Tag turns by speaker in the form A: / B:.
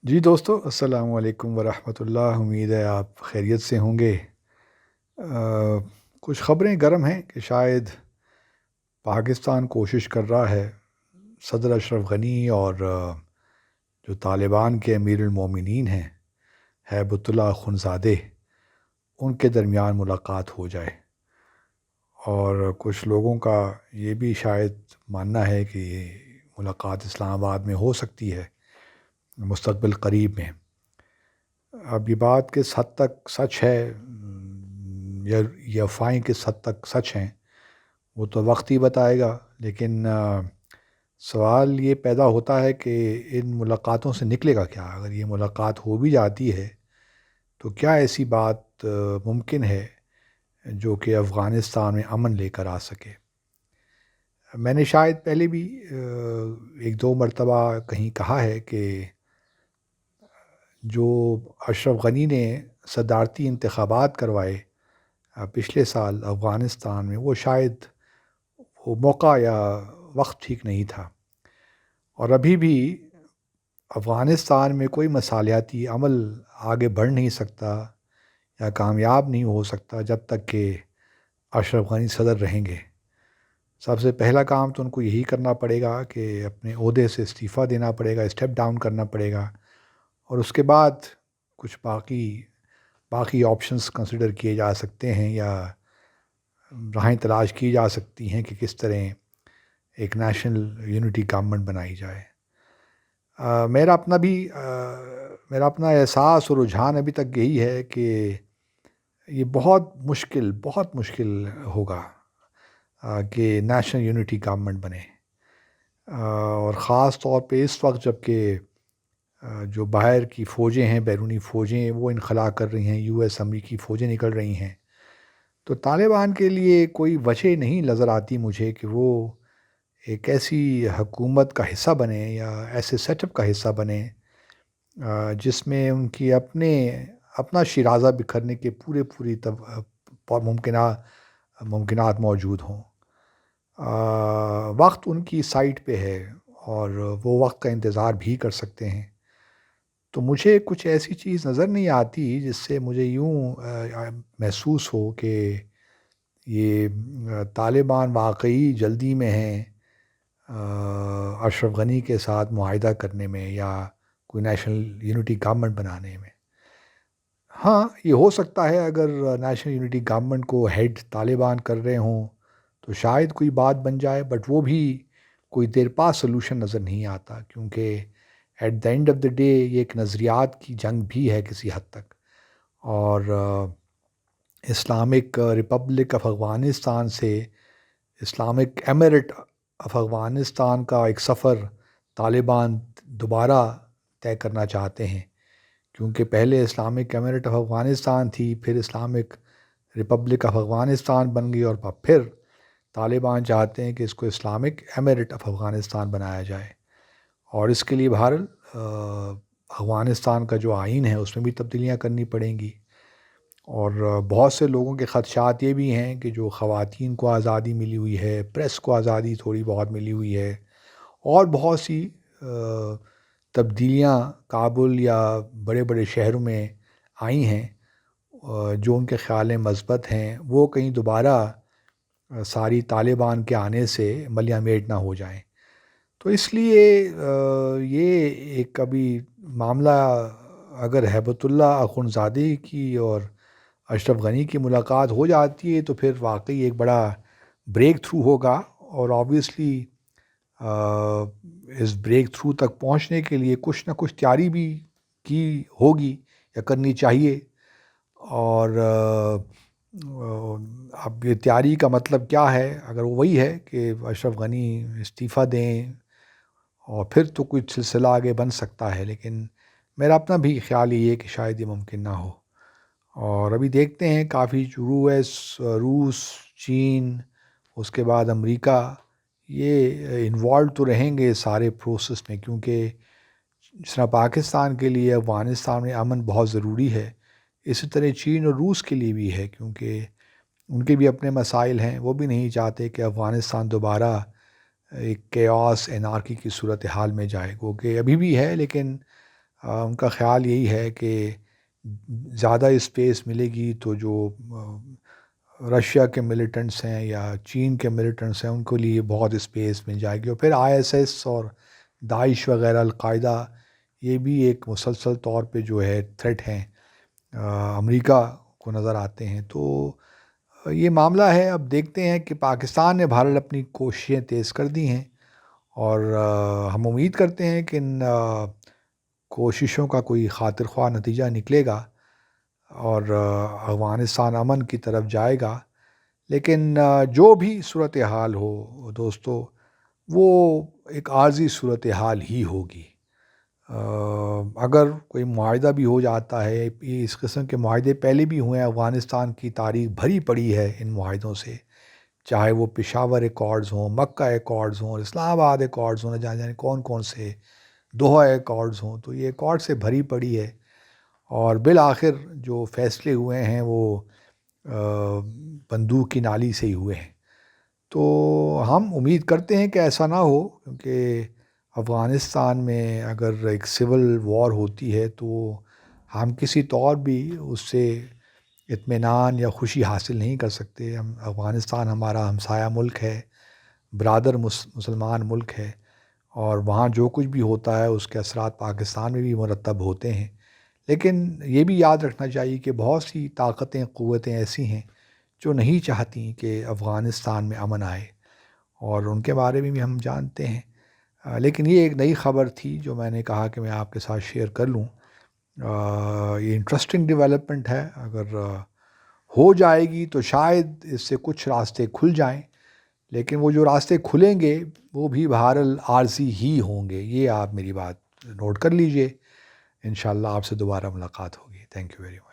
A: جی دوستو، السلام علیکم ورحمۃ اللہ۔ امید ہے آپ خیریت سے ہوں گے۔ کچھ خبریں گرم ہیں کہ شاید پاکستان کوشش کر رہا ہے صدر اشرف غنی اور جو طالبان کے امیر المومنین ہیں ہیبت اللہ اخندزادہ، ان کے درمیان ملاقات ہو جائے، اور کچھ لوگوں کا یہ بھی شاید ماننا ہے کہ یہ ملاقات اسلام آباد میں ہو سکتی ہے مستقبل قریب میں۔ اب یہ بات کس حد تک سچ ہے یا افواہیں کس حد تک سچ ہیں، وہ تو وقت ہی بتائے گا، لیکن سوال یہ پیدا ہوتا ہے کہ ان ملاقاتوں سے نکلے گا کیا؟ اگر یہ ملاقات ہو بھی جاتی ہے تو کیا ایسی بات ممکن ہے جو کہ افغانستان میں امن لے کر آ سکے؟ میں نے شاید پہلے بھی ایک دو مرتبہ کہیں کہا ہے کہ جو اشرف غنی نے صدارتی انتخابات کروائے پچھلے سال افغانستان میں، وہ شاید وہ موقع یا وقت ٹھیک نہیں تھا، اور ابھی بھی افغانستان میں کوئی مصالحتی عمل آگے بڑھ نہیں سکتا یا کامیاب نہیں ہو سکتا جب تک کہ اشرف غنی صدر رہیں گے۔ سب سے پہلا کام تو ان کو یہی کرنا پڑے گا کہ اپنے عہدے سے استعفیٰ دینا پڑے گا، اسٹیپ ڈاؤن کرنا پڑے گا، اور اس کے بعد کچھ باقی آپشنز کنسیڈر کیے جا سکتے ہیں یا راہیں تلاش کی جا سکتی ہیں کہ کس طرح ایک نیشنل یونٹی گورنمنٹ بنائی جائے۔ میرا اپنا احساس اور رجحان ابھی تک یہی ہے کہ یہ بہت مشکل ہوگا کہ نیشنل یونٹی گورنمنٹ بنے، اور خاص طور پہ اس وقت جب کہ جو باہر کی فوجیں ہیں، بیرونی فوجیں، وہ انخلا کر رہی ہیں، یو ایس امریکی فوجیں نکل رہی ہیں، تو طالبان کے لیے کوئی وجہ نہیں نظر آتی مجھے کہ وہ ایک ایسی حکومت کا حصہ بنے یا ایسے سیٹ اپ کا حصہ بنے جس میں ان کی اپنا شیرازہ بکھرنے کے پوری ممکنات موجود ہوں۔ وقت ان کی سائٹ پہ ہے اور وہ وقت کا انتظار بھی کر سکتے ہیں، تو مجھے کچھ ایسی چیز نظر نہیں آتی جس سے مجھے یوں محسوس ہو کہ یہ طالبان واقعی جلدی میں ہیں اشرف غنی کے ساتھ معاہدہ کرنے میں یا کوئی نیشنل یونٹی گورنمنٹ بنانے میں۔ ہاں، یہ ہو سکتا ہے اگر نیشنل یونٹی گورنمنٹ کو ہیڈ طالبان کر رہے ہوں تو شاید کوئی بات بن جائے، بٹ وہ بھی کوئی دیر پا سلوشن نظر نہیں آتا، کیونکہ at the end of the day یہ ایک نظریات کی جنگ بھی ہے کسی حد تک، اور اسلامک ریپبلک آف افغانستان سے اسلامک ایمریٹ آف افغانستان کا ایک سفر طالبان دوبارہ طے کرنا چاہتے ہیں، کیونکہ پہلے اسلامک ایمریٹ آف افغانستان تھی، پھر اسلامک ریپبلک آف افغانستان بن گئی، اور پھر طالبان چاہتے ہیں کہ اس کو اسلامک ایمریٹ آف افغانستان بنایا جائے، اور اس کے لیے بہرحال افغانستان کا جو آئین ہے اس میں بھی تبدیلیاں کرنی پڑیں گی، اور بہت سے لوگوں کے خدشات یہ بھی ہیں کہ جو خواتین کو آزادی ملی ہوئی ہے، پریس کو آزادی تھوڑی بہت ملی ہوئی ہے، اور بہت سی تبدیلیاں کابل یا بڑے بڑے شہروں میں آئی ہیں جو ان کے خیال مثبت ہیں، وہ کہیں دوبارہ ساری طالبان کے آنے سے ملیاں میٹ نہ ہو جائیں۔ تو اس لیے یہ ایک ابھی معاملہ اگر ہیبت اللہ اخندزادہ کی اور اشرف غنی کی ملاقات ہو جاتی ہے تو پھر واقعی ایک بڑا بریک تھرو ہوگا، اور آبویسلی اس بریک تھرو تک پہنچنے کے لیے کچھ نہ کچھ تیاری بھی کی ہوگی یا کرنی چاہیے، اور اب یہ تیاری کا مطلب کیا ہے؟ اگر وہ وہی ہے کہ اشرف غنی استعفیٰ دیں اور پھر تو کچھ سلسلہ آگے بن سکتا ہے، لیکن میرا اپنا بھی خیال یہ ہے کہ شاید یہ ممکن نہ ہو، اور ابھی دیکھتے ہیں کافی روس، چین، اس کے بعد امریکہ، یہ انوالو تو رہیں گے سارے پروسیس میں، کیونکہ جس طرح پاکستان کے لیے افغانستان میں امن بہت ضروری ہے، اسی طرح چین اور روس کے لیے بھی ہے، کیونکہ ان کے بھی اپنے مسائل ہیں، وہ بھی نہیں چاہتے کہ افغانستان دوبارہ ایک کیوس انارکی کی صورتحال میں جائے، وہ کہ ابھی بھی ہے، لیکن ان کا خیال یہی ہے کہ زیادہ اسپیس ملے گی تو جو رشیا کے ملیٹنٹس ہیں یا چین کے ملیٹنٹس ہیں ان کو لیے بہت اسپیس مل جائے گی، اور پھر ISS اور داعش وغیرہ القاعدہ یہ بھی ایک مسلسل طور پہ جو ہے تھریٹ ہیں امریکہ کو نظر آتے ہیں۔ تو یہ معاملہ ہے، اب دیکھتے ہیں کہ پاکستان نے بہرحال اپنی کوششیں تیز کر دی ہیں، اور ہم امید کرتے ہیں کہ ان کوششوں کا کوئی خاطر خواہ نتیجہ نکلے گا اور افغانستان امن کی طرف جائے گا۔ لیکن جو بھی صورتحال ہو دوستو، وہ ایک عارضی صورتحال ہی ہوگی۔ اگر کوئی معاہدہ بھی ہو جاتا ہے، اس قسم کے معاہدے پہلے بھی ہوئے ہیں، افغانستان کی تاریخ بھری پڑی ہے ان معاہدوں سے، چاہے وہ پشاور ایکارڈز ہوں، مکہ ایکارڈز ہوں، اسلام آباد ایکارڈز ہوں، نہ جانے کون کون سے دوحہ ایکارڈز ہوں، تو یہ ایکارڈ سے بھری پڑی ہے، اور بالآخر جو فیصلے ہوئے ہیں وہ بندوق کی نالی سے ہی ہوئے ہیں۔ تو ہم امید کرتے ہیں کہ ایسا نہ ہو، کیونکہ افغانستان میں اگر ایک سول وار ہوتی ہے تو ہم کسی طور بھی اس سے اطمینان یا خوشی حاصل نہیں کر سکتے۔ افغانستان ہمارا ہمسایہ ملک ہے، برادر مسلمان ملک ہے، اور وہاں جو کچھ بھی ہوتا ہے اس کے اثرات پاکستان میں بھی مرتب ہوتے ہیں۔ لیکن یہ بھی یاد رکھنا چاہیے کہ بہت سی طاقتیں قوتیں ایسی ہیں جو نہیں چاہتی کہ افغانستان میں امن آئے، اور ان کے بارے میں بھی ہم جانتے ہیں۔ لیکن یہ ایک نئی خبر تھی جو میں نے کہا کہ میں آپ کے ساتھ شیئر کر لوں۔ یہ انٹرسٹنگ ڈیولپمنٹ ہے، اگر ہو جائے گی تو شاید اس سے کچھ راستے کھل جائیں، لیکن وہ جو راستے کھلیں گے وہ بھی بہرحال عارضی ہی ہوں گے، یہ آپ میری بات نوٹ کر لیجئے۔ انشاءاللہ آپ سے دوبارہ ملاقات ہوگی۔ Thank you very much.